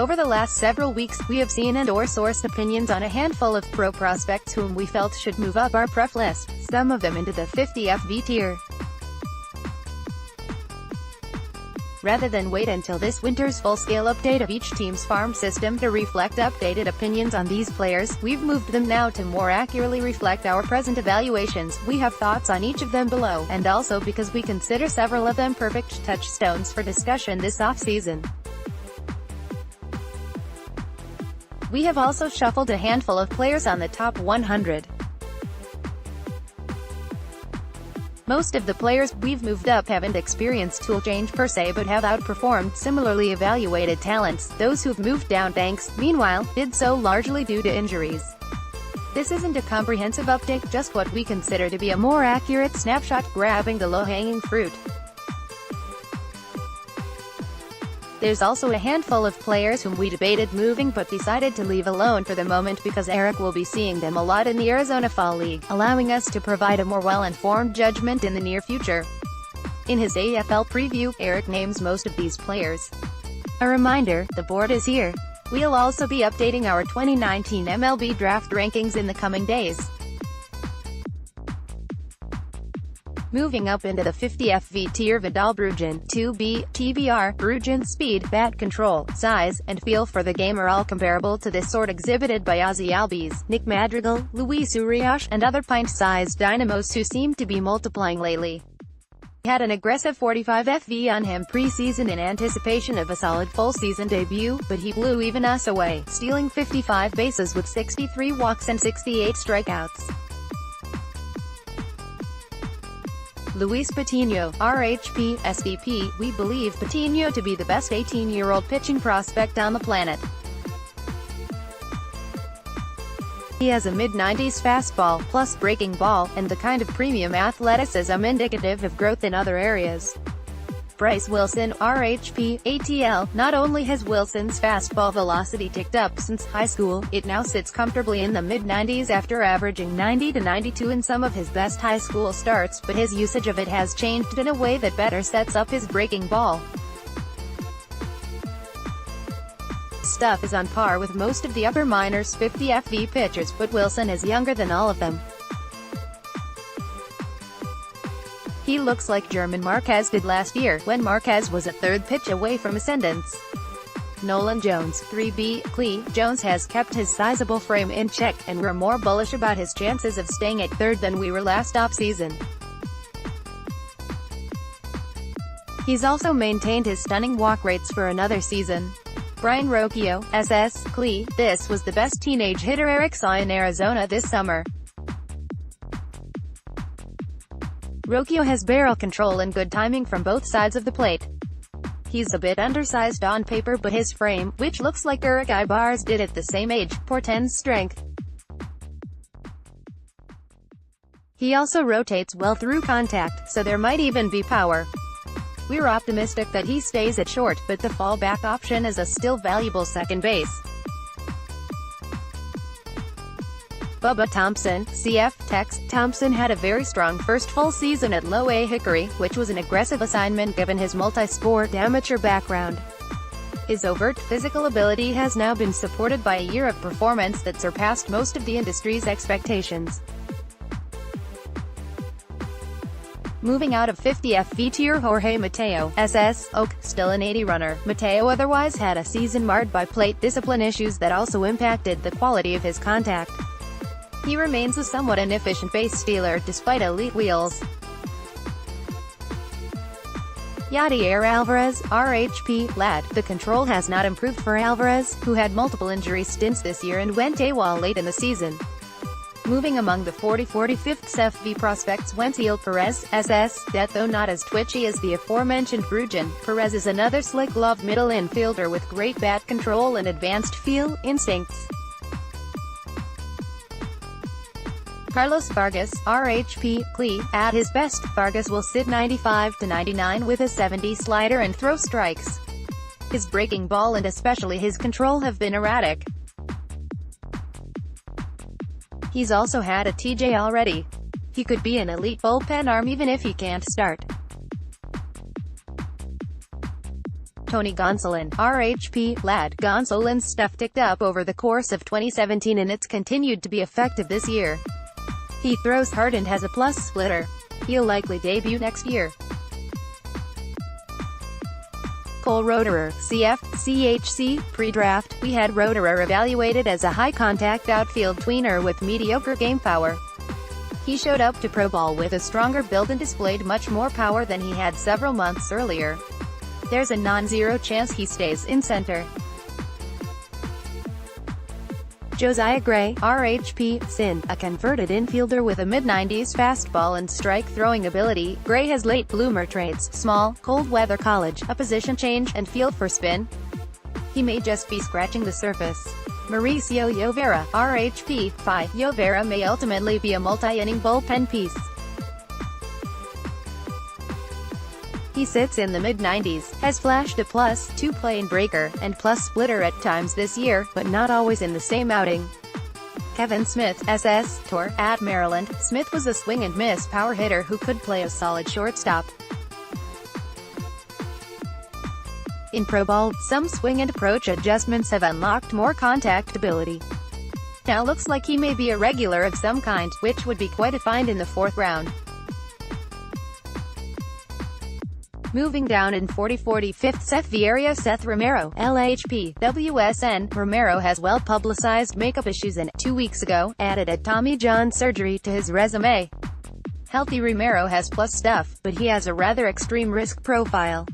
Over the last several weeks, we have seen and/or sourced opinions on a handful of pro prospects whom we felt should move up our pref list, some of them into the 50 FV tier. Rather than wait until this winter's full-scale update of each team's farm system to reflect updated opinions on these players, we've moved them now to more accurately reflect our present evaluations. We have thoughts on each of them below, and also because we consider several of them perfect touchstones for discussion this offseason. We have also shuffled a handful of players on the top 100. Most of the players we've moved up haven't experienced tool change per se but have outperformed similarly evaluated talents. Those who've moved down ranks, meanwhile, did so largely due to injuries. This isn't a comprehensive update, just what we consider to be a more accurate snapshot, grabbing the low-hanging fruit. There's also a handful of players whom we debated moving but decided to leave alone for the moment because Eric will be seeing them a lot in the Arizona Fall League, allowing us to provide a more well-informed judgment in the near future. In his AFL preview, Eric names most of these players. A reminder, the board is here. We'll also be updating our 2019 MLB draft rankings in the coming days. Moving up into the 50 FV tier, Vidal Bruggen, 2B, TBR, Bruggen's speed, bat control, size, and feel for the game are all comparable to this sort exhibited by Ozzy Albies, Nick Madrigal, Luis Urias, and other pint-sized dynamos who seem to be multiplying lately. He had an aggressive 45 FV on him pre-season in anticipation of a solid full-season debut, but he blew even us away, stealing 55 bases with 63 walks and 68 strikeouts. Luis Patino, RHP, SDP, we believe Patino to be the best 18-year-old pitching prospect on the planet. He has a mid-90s fastball, plus breaking ball, and the kind of premium athleticism indicative of growth in other areas. Bryce Wilson, RHP, ATL, not only has Wilson's fastball velocity ticked up since high school, it now sits comfortably in the mid-90s after averaging 90 to 92 in some of his best high school starts, but his usage of it has changed in a way that better sets up his breaking ball. Stuff is on par with most of the upper minors 50 FV pitchers, but Wilson is younger than all of them. He looks like German Marquez did last year, when Marquez was a third pitch away from ascendance. Nolan Jones, 3B, Clee, Jones has kept his sizable frame in check, and we're more bullish about his chances of staying at third than we were last offseason. He's also maintained his stunning walk rates for another season. Brian Rocchio, SS, Clee, this was the best teenage hitter Eric saw in Arizona this summer. Rocchio has barrel control and good timing from both sides of the plate. He's a bit undersized on paper but his frame, which looks like Eric Ibar's did at the same age, portends strength. He also rotates well through contact, so there might even be power. We're optimistic that he stays at short, but the fallback option is a still valuable second base. Bubba Thompson, CF, Tex. Thompson had a very strong first full season at Low A Hickory, which was an aggressive assignment given his multi-sport amateur background. His overt physical ability has now been supported by a year of performance that surpassed most of the industry's expectations. Moving out of 50 FV tier, Jorge Mateo, SS, Oak, still an 80 runner. Mateo otherwise had a season marred by plate discipline issues that also impacted the quality of his contact. He remains a somewhat inefficient base stealer despite elite wheels. Yadier Alvarez, RHP, lad. The control has not improved for Alvarez, who had multiple injury stints this year and went AWOL late in the season. Moving among the 45th FV prospects, Wensiel Perez, SS, that though not as twitchy as the aforementioned Bruggen, Perez is another slick-gloved middle infielder with great bat control and advanced feel instincts. Carlos Vargas, RHP, Clee, at his best, Vargas will sit 95 to 99 with a 70 slider and throw strikes. His breaking ball and especially his control have been erratic. He's also had a TJ already. He could be an elite bullpen arm even if he can't start. Tony Gonsolin, RHP, lad. Gonsolin's stuff ticked up over the course of 2017 and it's continued to be effective this year. He throws hard and has a plus splitter. He'll likely debut next year. Cole Roederer, CF, CHC, pre-draft. We had Roederer evaluated as a high-contact outfield tweener with mediocre game power. He showed up to Pro Ball with a stronger build and displayed much more power than he had several months earlier. There's a non-zero chance he stays in center. Josiah Gray, RHP, Sin, a converted infielder with a mid-90s fastball and strike-throwing ability. Gray has late bloomer traits: small, cold-weather college, a position change, and feel for spin. He may just be scratching the surface. Mauricio Llovera, RHP, Phi. Llovera may ultimately be a multi-inning bullpen piece. He sits in the mid-90s, has flashed a +2 plane breaker, and plus splitter at times this year, but not always in the same outing. Kevin Smith, SS, Tour, at Maryland. Smith was a swing-and-miss power hitter who could play a solid shortstop. In Pro Ball, some swing and approach adjustments have unlocked more contact ability. Now looks like he may be a regular of some kind, which would be quite a find in the 4th round. Moving down in 40-45th, Seth Vieira. Seth Romero, LHP, WSN. Romero has well-publicized makeup issues and, 2 weeks ago, added a Tommy John surgery to his resume. Healthy Romero has plus stuff, but he has a rather extreme risk profile.